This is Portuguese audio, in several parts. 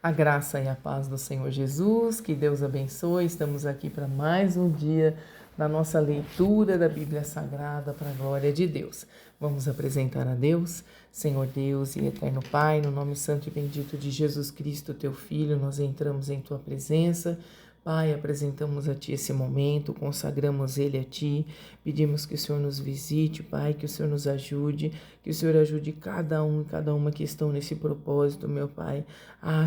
A graça e a paz do Senhor Jesus, que Deus abençoe. Estamos aqui para mais um dia da nossa leitura da Bíblia Sagrada para a glória de Deus. Vamos apresentar a Deus, Senhor Deus e Eterno Pai, no nome santo e bendito de Jesus Cristo, teu Filho, nós entramos em tua presença. Pai, apresentamos a Ti esse momento, consagramos ele a Ti, pedimos que o Senhor nos visite, Pai, que o Senhor nos ajude, que o Senhor ajude cada um e cada uma que estão nesse propósito, meu Pai.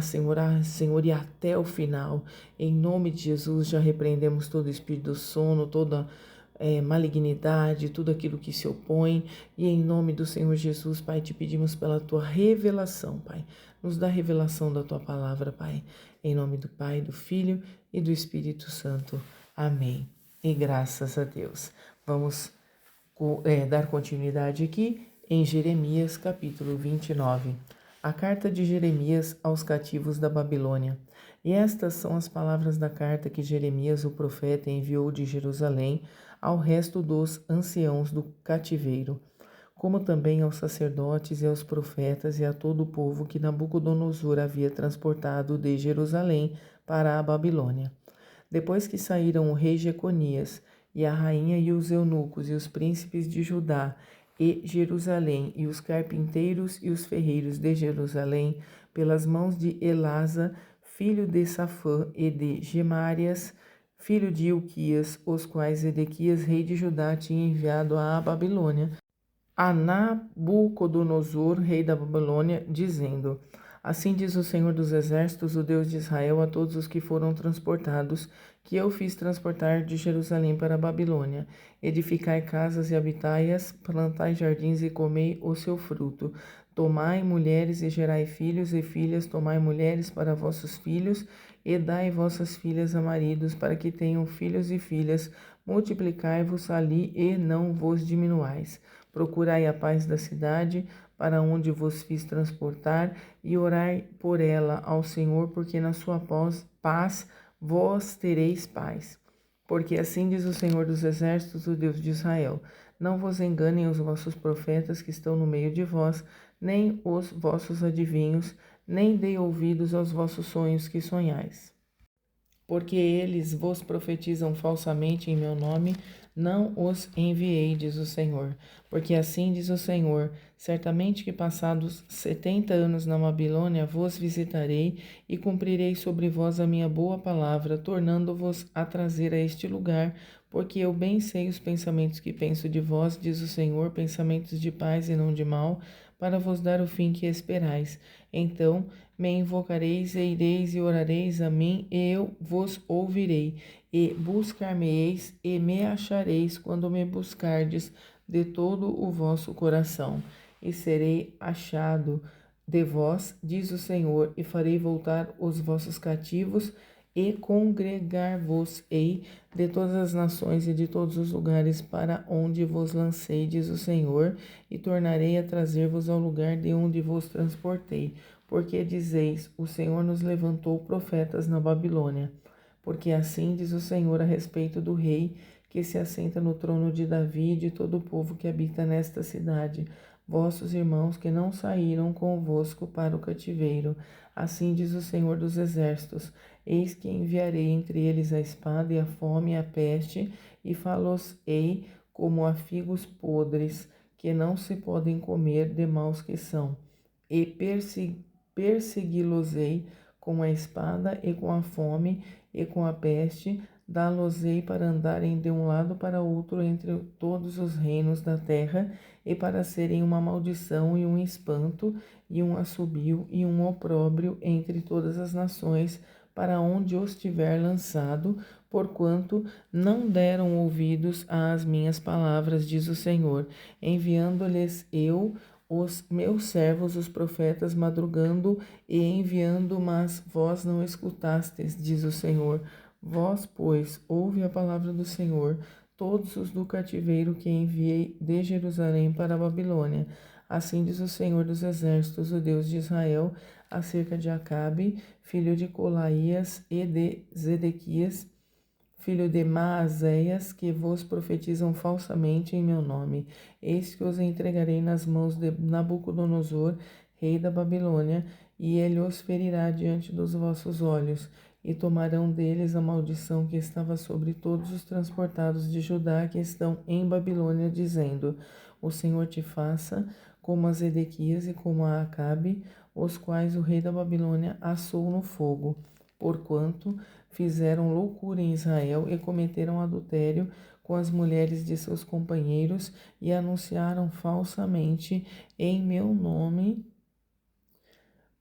Senhor, e até o final, em nome de Jesus, já repreendemos todo espírito do sono, toda malignidade, tudo aquilo que se opõe, e em nome do Senhor Jesus, Pai, te pedimos pela Tua revelação, Pai. Nos dá a revelação da Tua palavra, Pai. Em nome do Pai, do Filho e do Espírito Santo. Amém. E graças a Deus. Vamos dar continuidade aqui em Jeremias capítulo 29. A carta de Jeremias aos cativos da Babilônia. E estas são as palavras da carta que Jeremias, o profeta, enviou de Jerusalém ao resto dos anciãos do cativeiro, como também aos sacerdotes e aos profetas e a todo o povo que Nabucodonosor havia transportado de Jerusalém para a Babilônia. Depois que saíram o rei Jeconias e a rainha e os eunucos e os príncipes de Judá e Jerusalém e os carpinteiros e os ferreiros de Jerusalém, pelas mãos de Elasa, filho de Safã, e de Gemárias, filho de Ilquias, os quais Edequias, rei de Judá, tinha enviado à Babilônia, a Nabucodonosor, rei da Babilônia, dizendo: Assim diz o Senhor dos Exércitos, o Deus de Israel, a todos os que foram transportados, que eu fiz transportar de Jerusalém para a Babilônia. Edificai casas e habitai-as, plantai jardins e comei o seu fruto. Tomai mulheres e gerai filhos e filhas, tomai mulheres para vossos filhos, e dai vossas filhas a maridos, para que tenham filhos e filhas. Multiplicai-vos ali e não vos diminuais. Procurai a paz da cidade, para onde vos fiz transportar, e orai por ela ao Senhor, porque na sua paz vós tereis paz. Porque assim diz o Senhor dos Exércitos, o Deus de Israel: Não vos enganem os vossos profetas que estão no meio de vós, nem os vossos adivinhos, nem dei ouvidos aos vossos sonhos que sonhais. Porque eles vos profetizam falsamente em meu nome, não os enviei, diz o Senhor. Porque assim diz o Senhor: certamente que passados 70 anos na Babilônia vos visitarei e cumprirei sobre vós a minha boa palavra, tornando-vos a trazer a este lugar, porque eu bem sei os pensamentos que penso de vós, diz o Senhor, pensamentos de paz e não de mal, para vos dar o fim que esperais. Então me invocareis e ireis e orareis a mim, e eu vos ouvirei, e buscar-me-eis e me achareis quando me buscardes de todo o vosso coração. E serei achado de vós, diz o Senhor, e farei voltar os vossos cativos, e congregar-vos-ei de todas as nações e de todos os lugares para onde vos lancei, diz o Senhor, e tornarei a trazer-vos ao lugar de onde vos transportei. Porque dizeis: o Senhor nos levantou profetas na Babilônia. Porque assim diz o Senhor a respeito do rei que se assenta no trono de Davi e de todo o povo que habita nesta cidade, vossos irmãos que não saíram convosco para o cativeiro. Assim diz o Senhor dos Exércitos: eis que enviarei entre eles a espada e a fome e a peste, e fá-los-ei como a figos podres, que não se podem comer, de maus que são. E persegui-los-ei com a espada e com a fome e com a peste, dá-los-ei para andarem de um lado para outro entre todos os reinos da terra, e para serem uma maldição e um espanto, e um assobio e um opróbrio entre todas as nações, para onde os tiver lançado, porquanto não deram ouvidos às minhas palavras, diz o Senhor, enviando-lhes eu os meus servos, os profetas, madrugando e enviando, mas vós não escutastes, diz o Senhor. Vós, pois, ouve a palavra do Senhor, todos os do cativeiro que enviei de Jerusalém para a Babilônia. Assim diz o Senhor dos Exércitos, o Deus de Israel, acerca de Acabe, filho de Colaías, e de Zedequias, filho de Maazéias, que vos profetizam falsamente em meu nome. Eis que os entregarei nas mãos de Nabucodonosor, rei da Babilônia, e ele os ferirá diante dos vossos olhos, e tomarão deles a maldição que estava sobre todos os transportados de Judá que estão em Babilônia, dizendo: O Senhor te faça como a Zedequias e como a Acabe, os quais o rei da Babilônia assou no fogo, porquanto fizeram loucura em Israel e cometeram adultério com as mulheres de seus companheiros e anunciaram falsamente em meu nome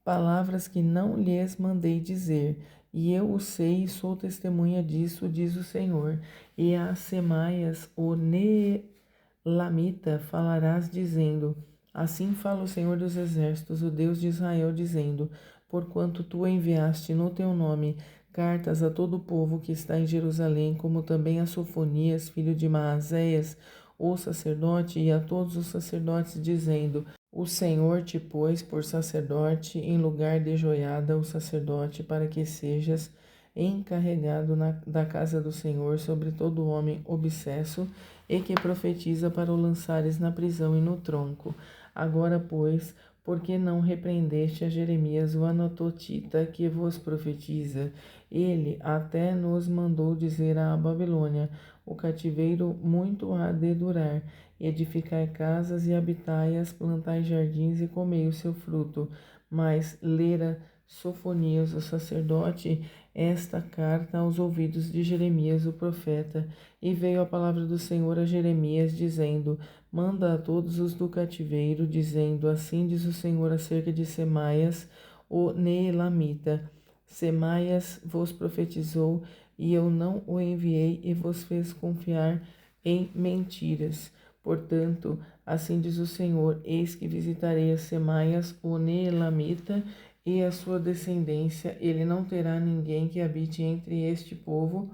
palavras que não lhes mandei dizer. E eu o sei e sou testemunha disso, diz o Senhor. E a Semaias, o Neelamita, falarás dizendo: Assim fala o Senhor dos Exércitos, o Deus de Israel, dizendo: Porquanto tu enviaste no teu nome cartas a todo o povo que está em Jerusalém, como também a Sofonias, filho de Maazéias, o sacerdote, e a todos os sacerdotes, dizendo: O Senhor te pôs por sacerdote em lugar de Joiada, o sacerdote, para que sejas encarregado da casa do Senhor sobre todo homem obsesso e que profetiza, para o lançares na prisão e no tronco. Agora, pois, por que não repreendeste a Jeremias, o anatotita, que vos profetiza? Ele até nos mandou dizer à Babilônia: o cativeiro muito há de durar. Edificai casas e habitai-as, plantai jardins e comei o seu fruto. Mas lera Sofonias, o sacerdote, esta carta aos ouvidos de Jeremias, o profeta, e veio a palavra do Senhor a Jeremias, dizendo: Manda a todos os do cativeiro, dizendo: Assim diz o Senhor acerca de Semaias, o Neelamita. Semaias vos profetizou, e eu não o enviei, e vos fez confiar em mentiras. Portanto, assim diz o Senhor: Eis que visitarei a Semaias, o Neelamita, e a sua descendência. Ele não terá ninguém que habite entre este povo,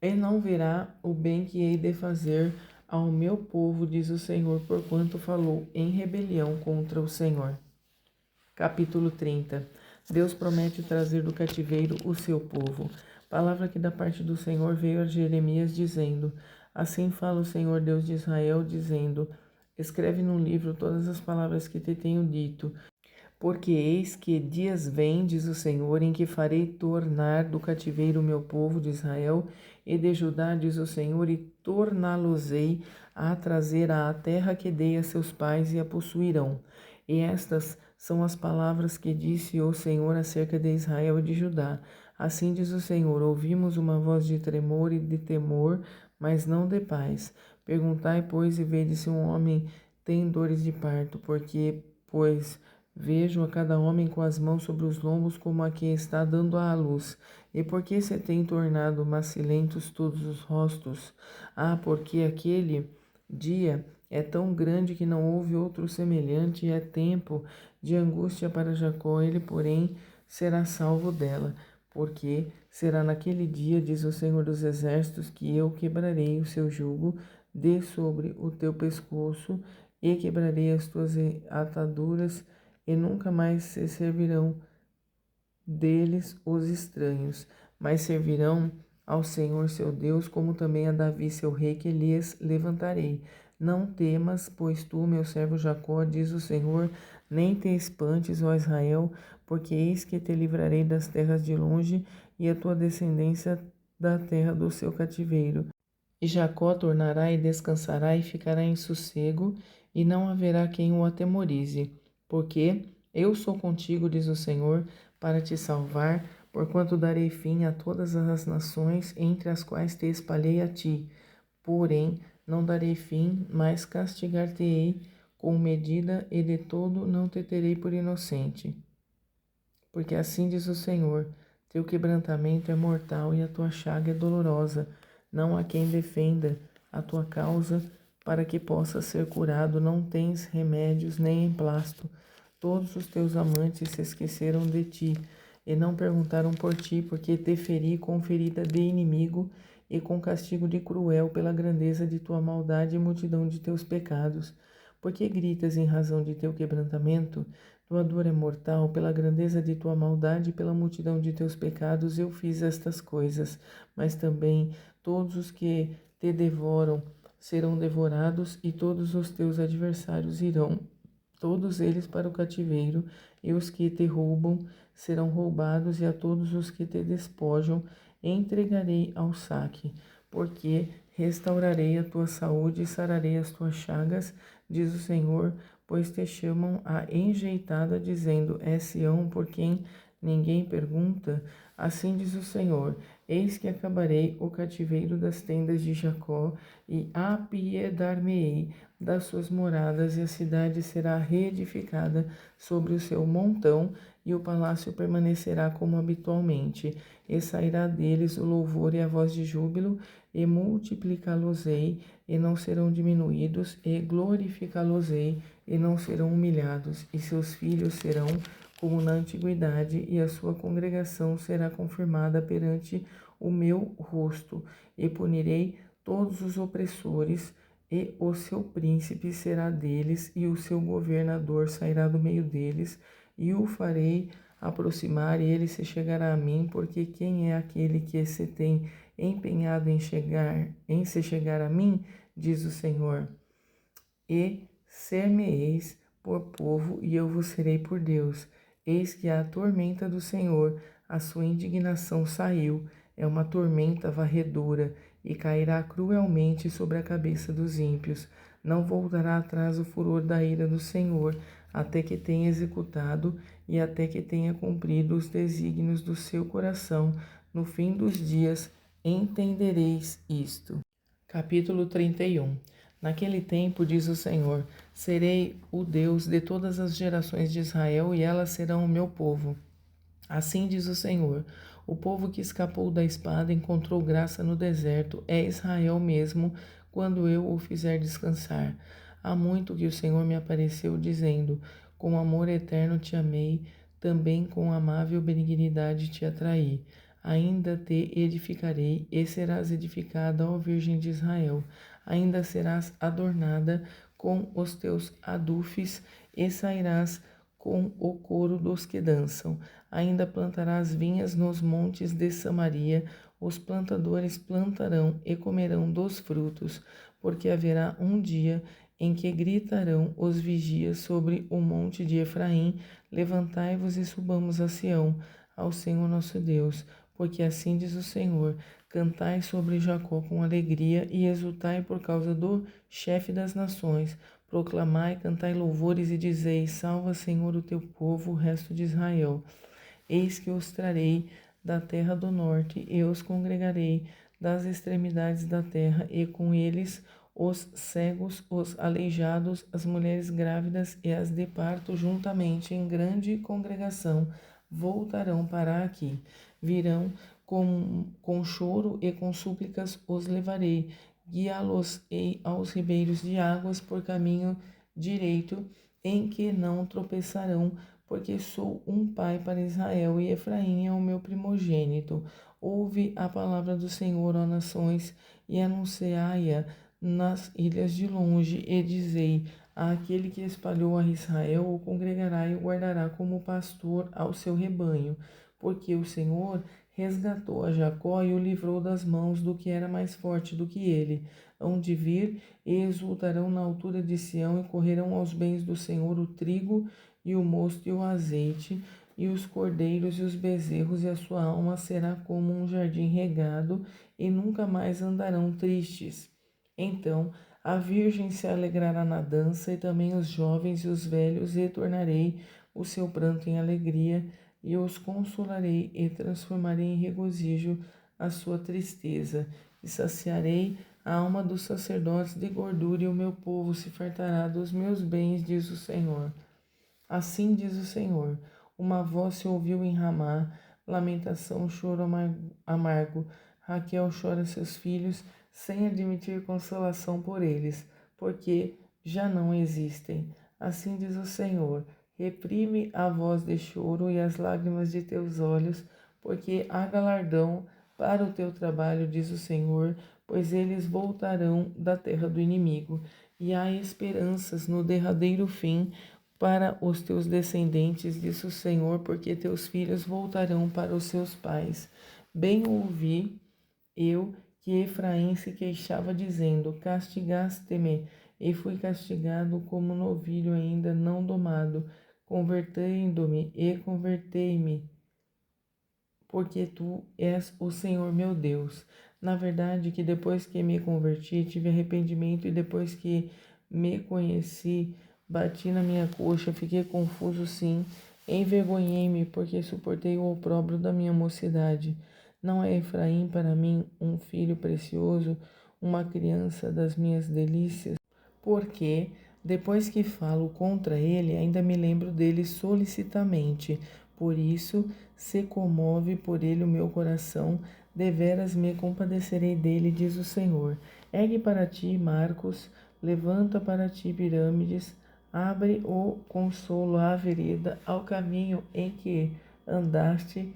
e não verá o bem que hei de fazer ao meu povo, diz o Senhor, porquanto falou em rebelião contra o Senhor. Capítulo 30. Deus promete trazer do cativeiro o seu povo. Palavra que da parte do Senhor veio a Jeremias, dizendo: Assim fala o Senhor Deus de Israel, dizendo: Escreve num livro todas as palavras que te tenho dito, porque eis que dias vêm, diz o Senhor, em que farei tornar do cativeiro o meu povo de Israel e de Judá, diz o Senhor, e torná-los-ei a trazer à terra que dei a seus pais, e a possuirão. E estas são as palavras que disse o Senhor acerca de Israel e de Judá. Assim diz o Senhor: Ouvimos uma voz de tremor e de temor, mas não de paz. Perguntai, pois, e vede se um homem tem dores de parto, pois vejo a cada homem com as mãos sobre os lombos, como a que está dando à luz. E por que se tem tornado macilentos todos os rostos? Porque aquele dia é tão grande que não houve outro semelhante, e é tempo de angústia para Jacó, ele, porém, será salvo dela. Porque será naquele dia, diz o Senhor dos Exércitos, que eu quebrarei o seu jugo de sobre o teu pescoço, e quebrarei as tuas ataduras, e nunca mais se servirão deles os estranhos, mas servirão ao Senhor seu Deus, como também a Davi seu rei, que lhes levantarei. Não temas, pois tu, meu servo Jacó, diz o Senhor, nem te espantes, ó Israel, porque eis que te livrarei das terras de longe, e a tua descendência da terra do seu cativeiro. E Jacó tornará e descansará e ficará em sossego, e não haverá quem o atemorize. Porque eu sou contigo, diz o Senhor, para te salvar, porquanto darei fim a todas as nações entre as quais te espalhei a ti. Porém, não darei fim, mas castigar-te-ei com medida, e de todo não te terei por inocente. Porque assim diz o Senhor: teu quebrantamento é mortal e a tua chaga é dolorosa. Não há quem defenda a tua causa para que possa ser curado. Não tens remédios nem emplasto. Todos os teus amantes se esqueceram de ti e não perguntaram por ti, porque te feri com ferida de inimigo e com castigo de cruel pela grandeza de tua maldade e multidão de teus pecados. Porque gritas em razão de teu quebrantamento? Tua dor é mortal, pela grandeza de tua maldade e pela multidão de teus pecados eu fiz estas coisas, mas também todos os que te devoram serão devorados, e todos os teus adversários irão todos eles para o cativeiro, e os que te roubam serão roubados, e a todos os que te despojam entregarei ao saque, porque restaurarei a tua saúde e sararei as tuas chagas, diz o Senhor, pois te chamam a enjeitada, dizendo, é Sião por quem ninguém pergunta. Assim diz o Senhor, eis que acabarei o cativeiro das tendas de Jacó, e apiedar-me-ei das suas moradas, e a cidade será reedificada sobre o seu montão, e o palácio permanecerá como habitualmente, e sairá deles o louvor e a voz de júbilo, e multiplicá-los-ei, e não serão diminuídos, e glorificá-los-ei, e não serão humilhados, e seus filhos serão como na antiguidade, e a sua congregação será confirmada perante o meu rosto, e punirei todos os opressores, e o seu príncipe será deles, e o seu governador sairá do meio deles, e o farei aproximar, e ele se chegará a mim, porque quem é aquele que se tem empenhado em se chegar a mim, diz o Senhor, e ser-me-eis por povo, e eu vos serei por Deus. Eis que a tormenta do Senhor, a sua indignação saiu, é uma tormenta varredora, e cairá cruelmente sobre a cabeça dos ímpios. Não voltará atrás o furor da ira do Senhor, até que tenha executado e até que tenha cumprido os desígnios do seu coração. No fim dos dias entendereis isto. Capítulo 31. Naquele tempo, diz o Senhor, serei o Deus de todas as gerações de Israel, e elas serão o meu povo. Assim diz o Senhor, o povo que escapou da espada encontrou graça no deserto, é Israel mesmo, quando eu o fizer descansar. Há muito que o Senhor me apareceu, dizendo, com amor eterno te amei, também com amável benignidade te atraí. Ainda te edificarei, e serás edificada, ó Virgem de Israel. Ainda serás adornada com os teus adufes, e sairás com o coro dos que dançam. Ainda plantarás vinhas nos montes de Samaria, os plantadores plantarão e comerão dos frutos, porque haverá um dia em que gritarão os vigias sobre o monte de Efraim, levantai-vos e subamos a Sião, ao Senhor nosso Deus, porque assim diz o Senhor, cantai sobre Jacó com alegria e exultai por causa do chefe das nações, proclamai, cantai louvores e dizei, salva, Senhor, o teu povo, o resto de Israel. Eis que os trarei da terra do norte, e os congregarei das extremidades da terra, e com eles os cegos, os aleijados, as mulheres grávidas e as de parto juntamente em grande congregação voltarão para aqui. Virão com choro e com súplicas os levarei, guiá-los-ei aos ribeiros de águas por caminho direito, em que não tropeçarão, porque sou um pai para Israel, e Efraim é o meu primogênito. Ouve a palavra do Senhor, ó nações, e anunciai-a nas ilhas de longe, e dizei, àquele que espalhou a Israel, o congregará e o guardará como pastor ao seu rebanho, porque o Senhor resgatou a Jacó e o livrou das mãos do que era mais forte do que ele. Hão de vir e exultarão na altura de Sião, e correrão aos bens do Senhor o trigo e o mosto e o azeite, e os cordeiros e os bezerros, e a sua alma será como um jardim regado, e nunca mais andarão tristes. Então a virgem se alegrará na dança, e também os jovens e os velhos, e tornarei o seu pranto em alegria, e os consolarei, e transformarei em regozijo a sua tristeza, e saciarei a alma dos sacerdotes de gordura, e o meu povo se fartará dos meus bens, diz o Senhor. Assim diz o Senhor, uma voz se ouviu em Ramá, lamentação, choro amargo. Raquel chora seus filhos, sem admitir consolação por eles, porque já não existem. Assim diz o Senhor, reprime a voz de choro e as lágrimas de teus olhos, porque há galardão para o teu trabalho, diz o Senhor, pois eles voltarão da terra do inimigo, e há esperanças no derradeiro fim para os teus descendentes, diz o Senhor, porque teus filhos voltarão para os seus pais. Bem ouvi eu que Efraim se queixava, dizendo, castigaste-me, e fui castigado como novilho ainda não domado. Convertei-me, porque tu és o Senhor meu Deus. Na verdade, que depois que me converti, tive arrependimento, e depois que me conheci, bati na minha coxa, fiquei confuso, sim, envergonhei-me, porque suportei o opróbrio da minha mocidade. Não é Efraim para mim um filho precioso, uma criança das minhas delícias? Porque, depois que falo contra ele, ainda me lembro dele solicitamente. Por isso, se comove por ele o meu coração, deveras me compadecerei dele, diz o Senhor. Ergue para ti, Marcos, levanta para ti, pirâmides, abre o consolo à vereda, ao caminho em que andaste,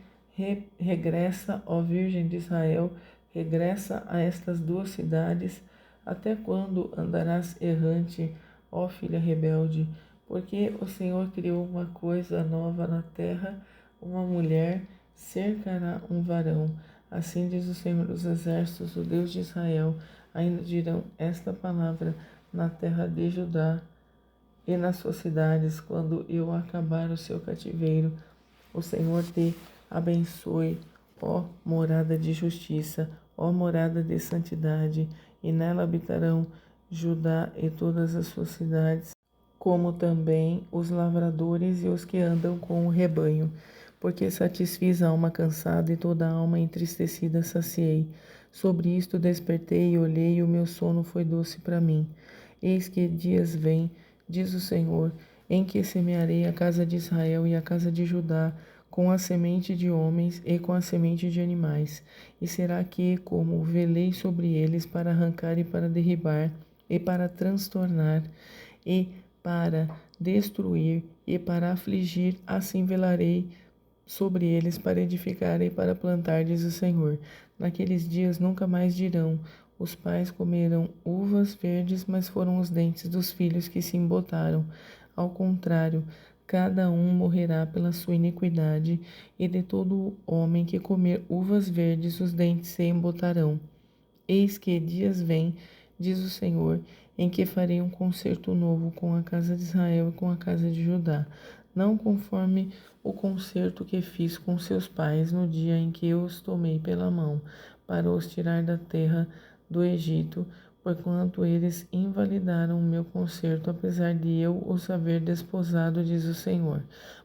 regressa, ó Virgem de Israel, regressa a estas duas cidades. Até quando andarás errante, ó filha rebelde? Porque o Senhor criou uma coisa nova na terra, uma mulher cercará um varão. Assim diz o Senhor dos Exércitos, o Deus de Israel. Ainda dirão esta palavra na terra de Judá e nas suas cidades, quando eu acabar o seu cativeiro. O Senhor te abençoe, ó morada de justiça, ó morada de santidade, e nela habitarão Judá e todas as suas cidades, como também os lavradores e os que andam com o rebanho. Porque satisfiz a alma cansada e toda a alma entristecida saciei. Sobre isto despertei e olhei, e o meu sono foi doce para mim. Eis que dias vêm, diz o Senhor, em que semearei a casa de Israel e a casa de Judá com a semente de homens e com a semente de animais. E será que, como velei sobre eles para arrancar e para derribar, e para transtornar, e para destruir, e para afligir, assim velarei sobre eles para edificar e para plantar, diz o Senhor. Naqueles dias nunca mais dirão: os pais comeram uvas verdes, mas foram os dentes dos filhos que se embotaram. Ao contrário, cada um morrerá pela sua iniquidade, e de todo homem que comer uvas verdes os dentes se embotarão. Eis que dias vêm, diz o Senhor, em que farei um concerto novo com a casa de Israel e com a casa de Judá, não conforme o concerto que fiz com seus pais no dia em que eu os tomei pela mão, para os tirar da terra do Egito, porquanto eles invalidaram o meu concerto, apesar de eu os haver desposado, diz o Senhor.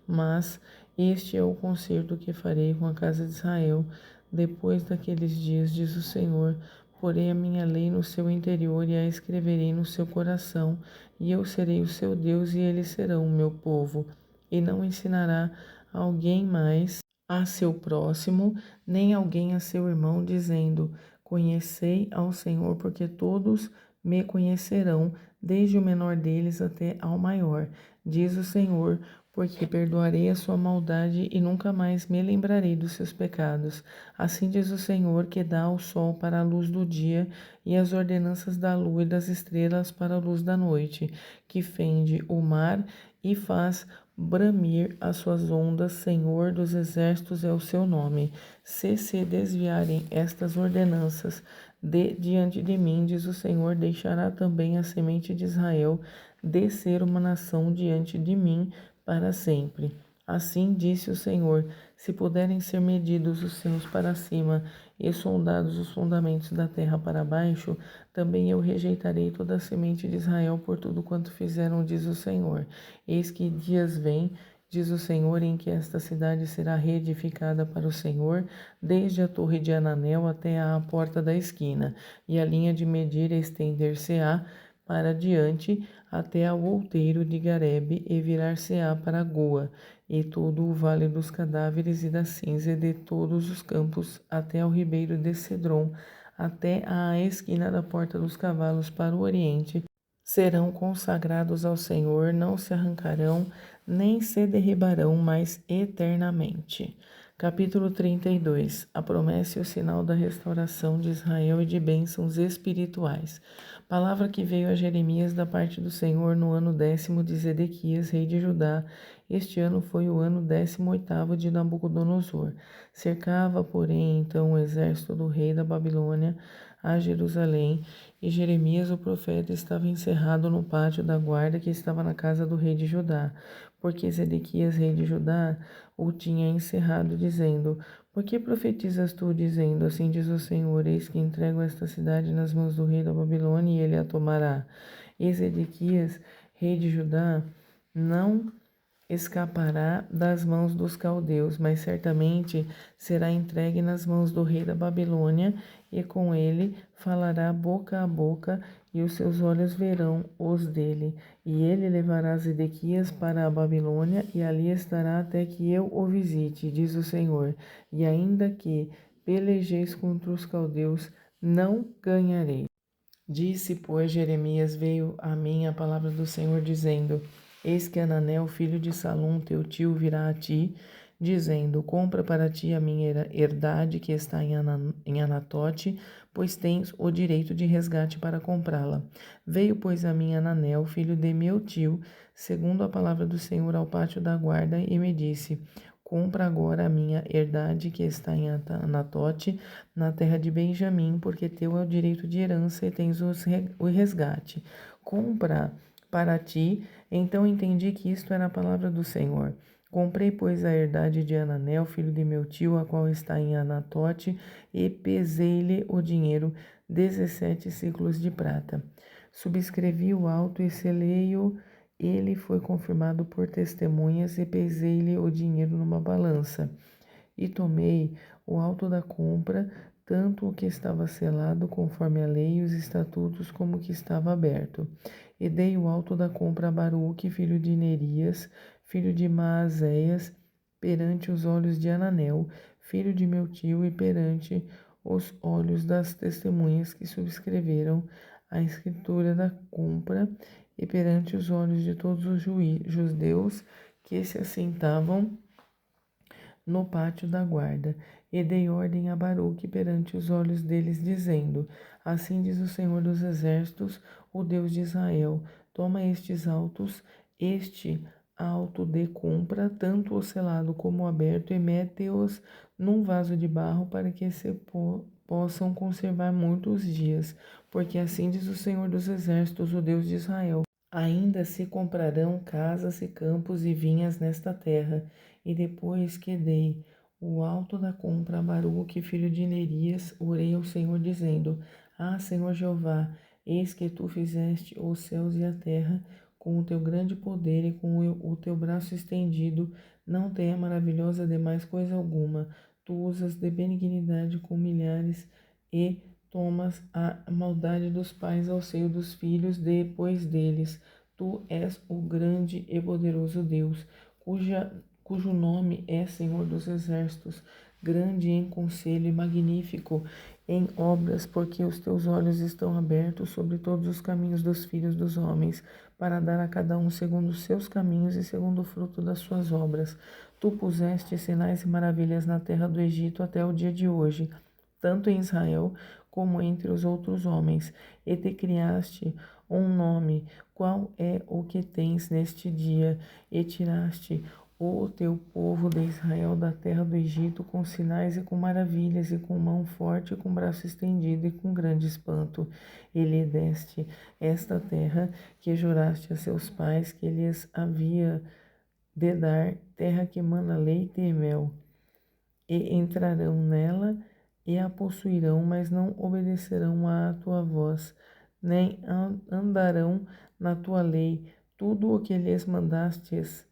Mas este é o concerto que farei com a casa de Israel depois daqueles dias, diz o Senhor. Porei a minha lei no seu interior e a escreverei no seu coração, e eu serei o seu Deus e eles serão o meu povo. E não ensinará alguém mais a seu próximo, nem alguém a seu irmão, dizendo: conhecei ao Senhor, porque todos me conhecerão, desde o menor deles até ao maior, diz o Senhor, porque perdoarei a sua maldade e nunca mais me lembrarei dos seus pecados. Assim diz o Senhor, que dá o sol para a luz do dia e as ordenanças da lua e das estrelas para a luz da noite, que fende o mar e faz bramir as suas ondas. Senhor dos exércitos é o seu nome. Se desviarem estas ordenanças diante de mim, diz o Senhor, deixará também a semente de Israel de ser uma nação diante de mim para sempre. Assim disse o Senhor: se puderem ser medidos os céus para cima e sondados os fundamentos da terra para baixo, também eu rejeitarei toda a semente de Israel por tudo quanto fizeram, diz o Senhor. Eis que dias vêm, diz o Senhor, em que esta cidade será reedificada para o Senhor, desde a torre de Ananel até à porta da esquina, e a linha de medir estender-se-á para diante até ao outeiro de Garebe e virar-se-á para Goa, e todo o vale dos cadáveres e da cinza e de todos os campos até ao ribeiro de Cedron, até à esquina da porta dos cavalos para o oriente, serão consagrados ao Senhor, não se arrancarão, nem se derribarão mais eternamente. Capítulo 32. A promessa e o sinal da restauração de Israel e de bênçãos espirituais. Palavra que veio a Jeremias da parte do Senhor no ano 10º de Zedequias, rei de Judá, Este ano foi o ano 18º de Nabucodonosor. Cercava, porém, então o exército do rei da Babilônia a Jerusalém, e Jeremias o profeta estava encerrado no pátio da guarda que estava na casa do rei de Judá, porque Zedequias, rei de Judá, o tinha encerrado, dizendo: Por que profetizas tu, dizendo: Assim diz o Senhor, eis que entrego esta cidade nas mãos do rei da Babilônia, e ele a tomará. E Zedequias, rei de Judá, não escapará das mãos dos caldeus, mas certamente será entregue nas mãos do rei da Babilônia, e com ele falará boca a boca, e os seus olhos verão os dele. E ele levará Zedequias para a Babilônia, e ali estará até que eu o visite, diz o Senhor. E ainda que pelejeis contra os caldeus, não ganharei. Disse, pois, Jeremias: Veio a mim a palavra do Senhor, dizendo: Eis que Hananel, filho de Salum, teu tio, virá a ti, dizendo: Compra para ti a minha herdade que está em Anatote, pois tens o direito de resgate para comprá-la. Veio, pois, a mim Hananel, filho de meu tio, segundo a palavra do Senhor, ao pátio da guarda, e me disse: Compra agora a minha herdade que está em Anatote, na terra de Benjamim, porque teu é o direito de herança e tens o resgate. Compra para ti. Então entendi que isto era a palavra do Senhor. Comprei, pois, a herdade de Hananel, filho de meu tio, a qual está em Anatote, e pesei-lhe o dinheiro, 17 ciclos de prata. Subscrevi o auto e selei-o. Ele foi confirmado por testemunhas, e pesei-lhe o dinheiro numa balança. E tomei o auto da compra, tanto o que estava selado conforme a lei e os estatutos, como o que estava aberto. E dei o auto da compra a Baruque, filho de Nerias, filho de Maazéias, perante os olhos de Ananel, filho de meu tio, e perante os olhos das testemunhas que subscreveram a escritura da compra, e perante os olhos de todos os judeus que se assentavam no pátio da guarda, e dei ordem a Baruque perante os olhos deles, dizendo: Assim diz o Senhor dos Exércitos, o Deus de Israel: Toma estes autos, este auto de compra, tanto o selado como o aberto, e mete-os num vaso de barro, para que se possam conservar muitos dias, porque assim diz o Senhor dos Exércitos, o Deus de Israel: Ainda se comprarão casas e campos e vinhas nesta terra. E depois que dei o alto da compra a Baruque, filho de Nerias, orei ao Senhor, dizendo: Senhor Jeová, eis que tu fizeste os céus e a terra com o teu grande poder e com o teu braço estendido. Não te é maravilhosa demais coisa alguma. Tu usas de benignidade com milhares e tomas a maldade dos pais ao seio dos filhos depois deles. Tu és o grande e poderoso Deus, cujo nome é Senhor dos Exércitos, grande em conselho e magnífico em obras, porque os teus olhos estão abertos sobre todos os caminhos dos filhos dos homens, para dar a cada um segundo os seus caminhos e segundo o fruto das suas obras. Tu puseste sinais e maravilhas na terra do Egito até o dia de hoje, tanto em Israel como entre os outros homens, e te criaste um nome. Qual é o que tens neste dia? E tiraste o teu povo de Israel da terra do Egito com sinais e com maravilhas, e com mão forte, e com braço estendido, e com grande espanto. E lhe deste esta terra que juraste a seus pais que lhes havia de dar, terra que mana leite e mel. E entrarão nela e a possuirão, mas não obedecerão à tua voz, nem andarão na tua lei. Tudo o que lhes mandastes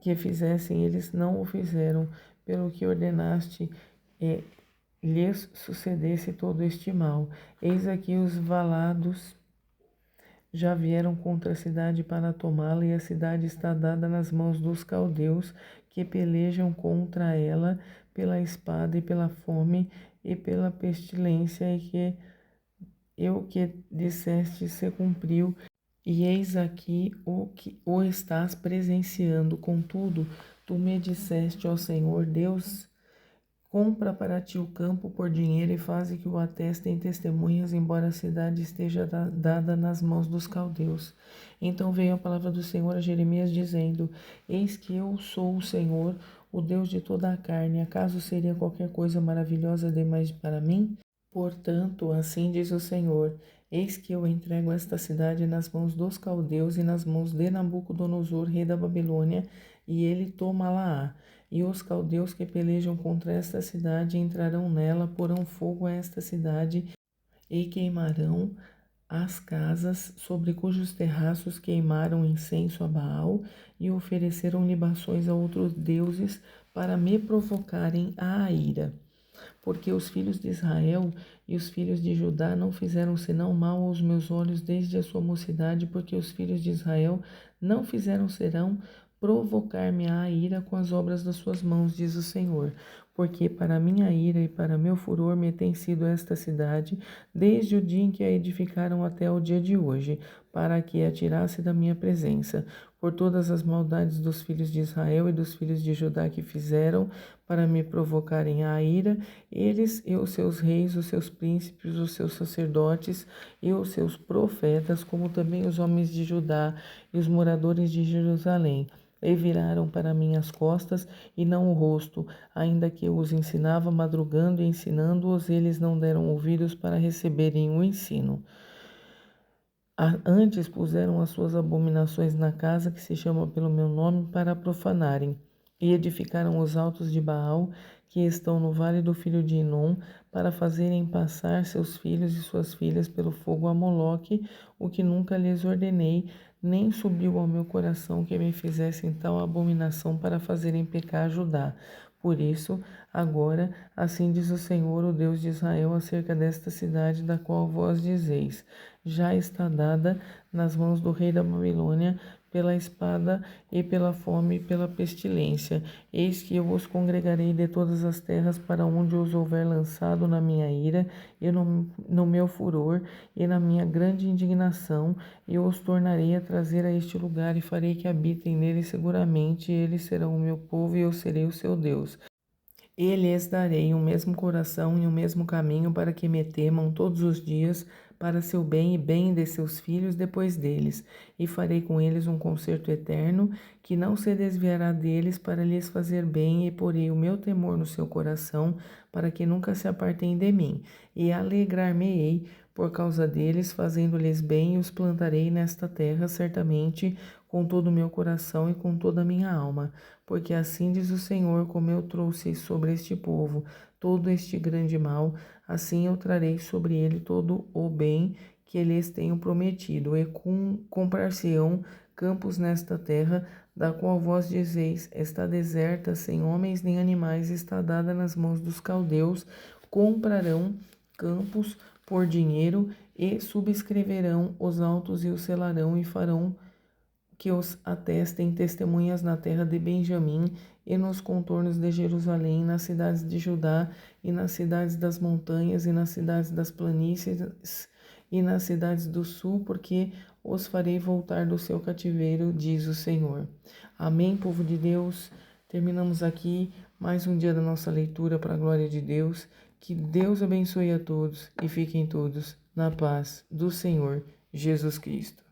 que fizessem, eles não o fizeram, pelo que ordenaste, lhes sucedesse todo este mal. Eis aqui os valados já vieram contra a cidade para tomá-la, e a cidade está dada nas mãos dos caldeus, que pelejam contra ela pela espada e pela fome e pela pestilência, e o que disseste se cumpriu. E eis aqui o que o estás presenciando. Contudo, tu me disseste, ó Senhor Deus, Compra para ti o campo por dinheiro e faze que o atestem testemunhas, embora a cidade esteja dada nas mãos dos caldeus. Então veio a palavra do Senhor a Jeremias dizendo: Eis que eu sou o Senhor, o Deus de toda a carne. Acaso seria qualquer coisa maravilhosa demais para mim? Portanto, assim diz o Senhor: Eis que eu entrego esta cidade nas mãos dos caldeus e nas mãos de Nabucodonosor, rei da Babilônia, e ele tomá-la-á. E os caldeus que pelejam contra esta cidade entrarão nela, porão fogo a esta cidade e queimarão as casas sobre cujos terraços queimaram incenso a Baal e ofereceram libações a outros deuses para me provocarem a ira. Porque os filhos de Israel e os filhos de Judá não fizeram senão mal aos meus olhos desde a sua mocidade, porque os filhos de Israel não fizeram senão provocar-me a ira com as obras das suas mãos, diz o Senhor. Porque para minha ira e para meu furor me tem sido esta cidade, desde o dia em que a edificaram até o dia de hoje, para que a tirasse da minha presença, por todas as maldades dos filhos de Israel e dos filhos de Judá que fizeram, para me provocarem a ira, eles e os seus reis, os seus príncipes, os seus sacerdotes e os seus profetas, como também os homens de Judá e os moradores de Jerusalém, e viraram para mim as costas e não o rosto, ainda que eu os ensinava madrugando e ensinando-os, eles não deram ouvidos para receberem o ensino. Antes puseram as suas abominações na casa que se chama pelo meu nome para a profanarem, e edificaram os altos de Baal, que estão no vale do filho de Inom, para fazerem passar seus filhos e suas filhas pelo fogo a Moloque, o que nunca lhes ordenei, nem subiu ao meu coração que me fizessem tal abominação para fazerem pecar Judá. Por isso, agora, assim diz o Senhor, o Deus de Israel, acerca desta cidade, da qual vós dizeis: já está dada nas mãos do rei da Babilônia, pela espada e pela fome e pela pestilência. Eis que eu os congregarei de todas as terras para onde os houver lançado na minha ira e no meu furor e na minha grande indignação, e os tornarei a trazer a este lugar e farei que habitem nele seguramente, e eles serão o meu povo e eu serei o seu Deus. E lhes darei o mesmo coração e o mesmo caminho para que me temam todos os dias, para seu bem e bem de seus filhos depois deles. E farei com eles um concerto eterno, que não se desviará deles para lhes fazer bem, e porei o meu temor no seu coração, para que nunca se apartem de mim. E alegrar-me-ei por causa deles, fazendo-lhes bem, e os plantarei nesta terra, certamente, com todo o meu coração e com toda a minha alma. Porque assim diz o Senhor, como eu trouxe sobre este povo todo este grande mal, assim eu trarei sobre ele todo o bem que lhes tenho prometido, e comprar-se-ão campos nesta terra, da qual vós dizeis: está deserta, sem homens nem animais, está dada nas mãos dos caldeus. Comprarão campos por dinheiro e subscreverão os autos e os selarão e farão que os atestem testemunhas na terra de Benjamim e nos contornos de Jerusalém, nas cidades de Judá e nas cidades das montanhas e nas cidades das planícies e nas cidades do sul, porque os farei voltar do seu cativeiro, diz o Senhor. Amém, povo de Deus. Terminamos aqui mais um dia da nossa leitura para a glória de Deus. Que Deus abençoe a todos e fiquem todos na paz do Senhor Jesus Cristo.